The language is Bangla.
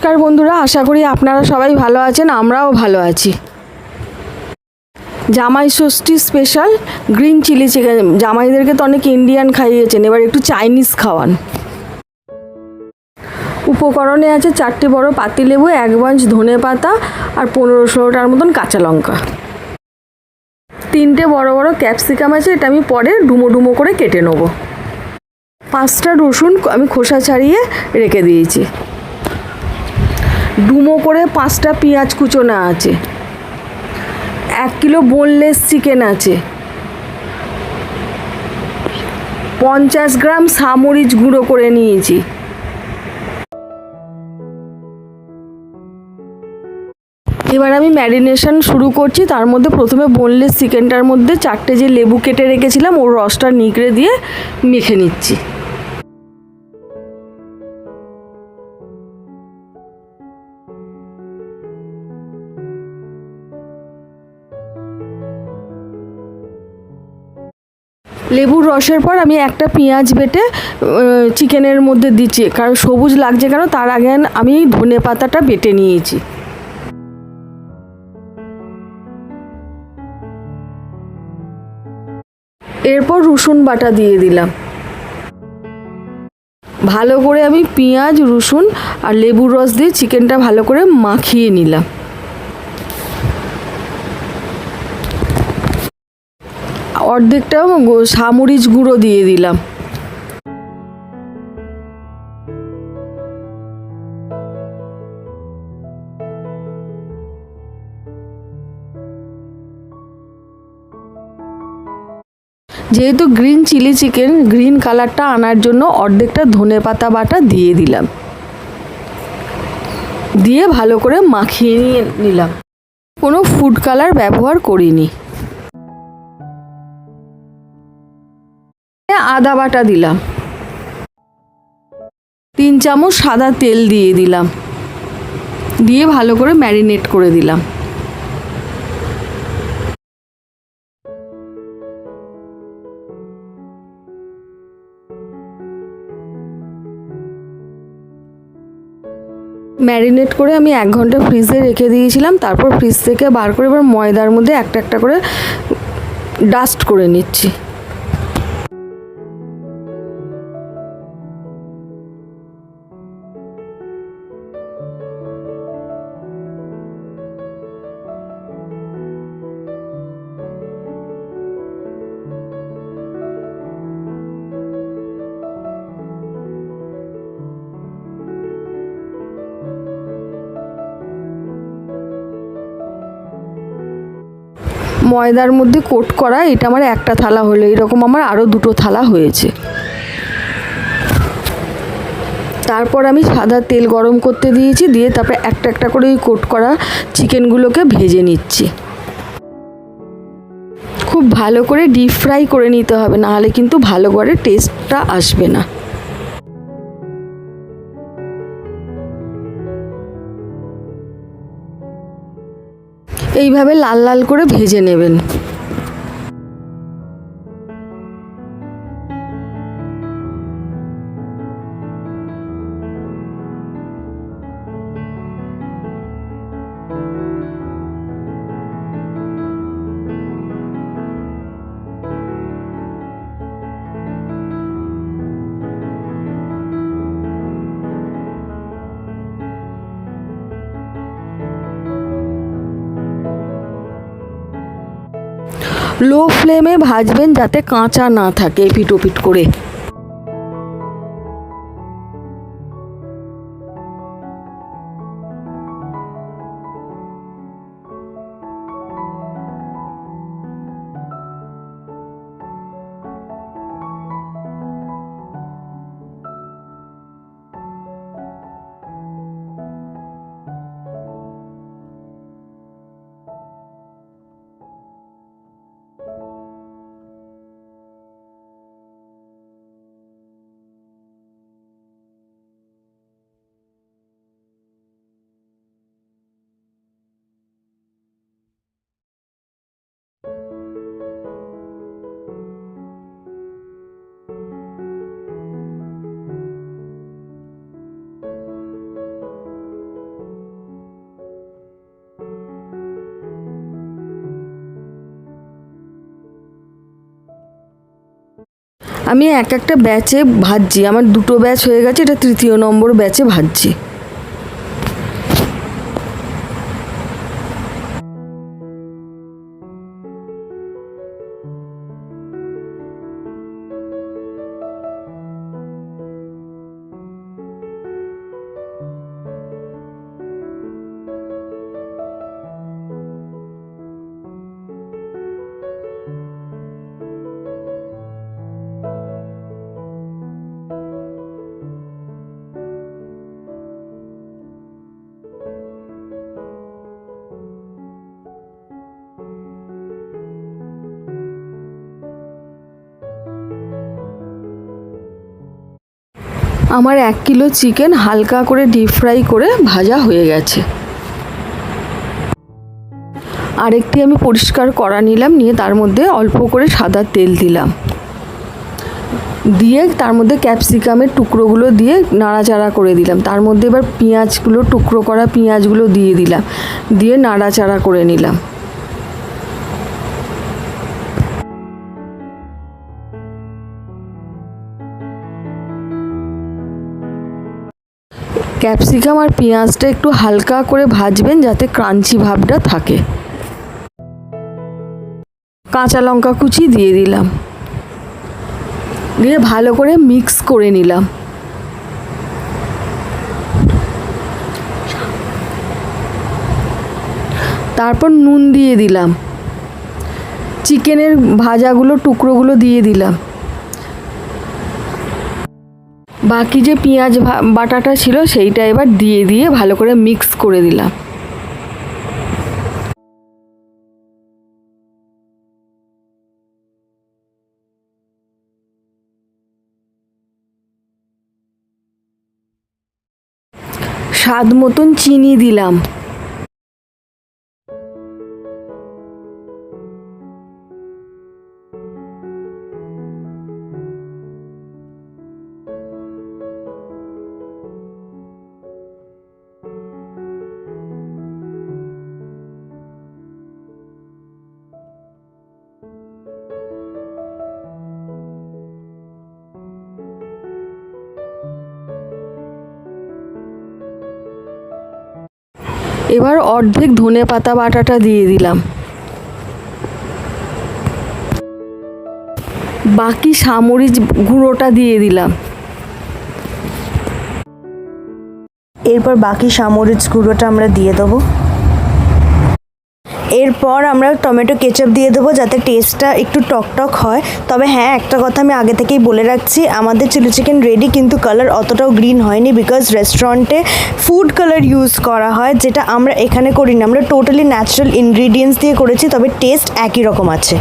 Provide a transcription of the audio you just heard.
নমস্কার বন্ধুরা, আশা করি আপনারা সবাই ভালো আছেন। আমরাও ভালো আছি। জামাই ষষ্ঠী স্পেশাল গ্রিন চিলি চিকেন। জামাইদেরকে তো অনেক ইন্ডিয়ান খাইয়েছেন, এবার একটু চাইনিজ খাওয়ান। উপকরণে আছে 4টে বড় পাতিলেবু, 1 বাঞ্চ ধনে পাতা আর 15-16টার মতন কাঁচা লঙ্কা। 3টে বড় বড় ক্যাপসিকাম আছে, এটা আমি পরে ডুমো ডুমো করে কেটে নেব। 5টা রসুন আমি খোসা ছাড়িয়ে রেখে দিয়েছি। ডুমো করে 5টা পেঁয়াজ কুচোনো আছে। 1 কিলো বোনলেস চিকেন আছে। 50 গ্রাম সামরিচ গুঁড়ো করে নিয়েছি। এবার আমি ম্যারিনেশন শুরু করছি। তার মধ্যে প্রথমে বোনলেস চিকেনটার মধ্যে 4টে যে লেবু কেটে রেখেছিলাম ওর রসটা নিগড়ে দিয়ে মেখে নিচ্ছি। লেবুর রসের পর আমি একটা পেঁয়াজ বেটে চিকেনের মধ্যে দিচ্ছি, কারণ সবুজ লাগছে কেন, তার আগে আমি ধনে পাতাটা বেটে নিয়েছি। এরপর রসুন বাটা দিয়ে দিলাম। ভালো করে আমি পেঁয়াজ, রসুন আর লেবুর রস দিয়ে চিকেনটা ভালো করে মাখিয়ে নিলাম। অর্ধেকটা সামরিচ গুঁড়ো দিয়ে দিলাম। যেহেতু গ্রিন চিলি চিকেন, গ্রিন কালারটা আনার জন্য অর্ধেকটা ধনে পাতা বাটা দিয়ে দিলাম। দিয়ে ভালো করে মাখিয়ে নিলাম। কোনো ফুড কালার ব্যবহার করিনি। আদা বাটা দিলাম। 3 চামচ সাদা তেল দিয়ে দিলাম। দিয়ে ভালো করে ম্যারিনেট করে দিলাম। ম্যারিনেট করে আমি 1 ঘন্টা ফ্রিজে রেখে দিয়েছিলাম। তারপর ফ্রিজ থেকে বার করে এবার ময়দার মধ্যে একটা একটা করে ডাস্ট করে নিচ্ছি। ময়দার মধ্যে কোট করা এটা আমার একটা থালা হলো, এরকম আমার আরও 2টো থালা হয়েছে। তারপর আমি সাদা তেল গরম করতে দিয়েছি, দিয়ে তারপরে একটা একটা করে ওই কোট করা চিকেনগুলোকে ভেজে নিচ্ছি। খুব ভালো করে ডিপ ফ্রাই করে নিতে হবে, নাহলে কিন্তু ভালো করে টেস্টটা আসবে না। এইভাবে লাল লাল করে ভেজে নেবেন। লো ফ্লেমে ভাজবেন যাতে কাঁচা না থাকে এপিট ওপিট করে। আমি একটা ব্যাচে ভাজছি, আমার 2টো ব্যাচ হয়ে গেছে, এটা 3য় নম্বর ব্যাচে ভাজছি। আমার 1 কিলো চিকেন হালকা করে ডিপ ফ্রাই করে ভাজা হয়ে গেছে। আরেকটি আমি পরিষ্কার করা নিলাম, নিয়ে তার মধ্যে অল্প করে সাদা তেল দিলাম, দিয়ে তার মধ্যে ক্যাপসিকামের টুকরোগুলো দিয়ে নাড়াচাড়া করে দিলাম। তার মধ্যে এবার পেঁয়াজগুলো, টুকরো করা পেঁয়াজগুলো দিয়ে দিলাম, দিয়ে নাড়াচাড়া করে নিলাম। ক্যাপসিকাম আর পেঁয়াজটা একটু হালকা করে ভাজবেন যাতে ক্রাঞ্চি ভাবটা থাকে। কাঁচা লঙ্কা কুচি দিয়ে দিলাম, দিয়ে ভালো করে মিক্স করে নিলাম। তারপর নুন দিয়ে দিলাম, চিকেনের ভাজাগুলো টুকরোগুলো দিয়ে দিলাম, বাকি যে পেঁয়াজ বাটাটা ছিল সেইটা এবার দিয়ে ভালো করে মিক্স করে দিলাম। স্বাদ মতন চিনি দিলাম। এবার অর্ধেক ধনে পাতা বাটাটা দিয়ে দিলাম, বাকি সামরিচ গুঁড়োটা দিয়ে দিলাম। এরপর বাকি সামরিচ গুঁড়োটা আমরা দিয়ে দেবো। এরপর আমরা টমেটো কেচাপ দিয়ে দেবো যাতে টেস্টটা একটু টকটক হয়। তবে হ্যাঁ, একটা কথা আমি আগে থেকেই বলে রাখছি, আমাদের চিলি চিকেন রেডি, কিন্তু কালার অতটাও গ্রিন হয়নি, বিকজ রেস্টুরেন্টে ফুড কালার ইউজ করা হয়, যেটা আমরা এখানে করি না। আমরা টোটালি ন্যাচারাল ইনগ্রিডিয়েন্টস দিয়ে করেছি, তবে টেস্ট একই রকম আছে।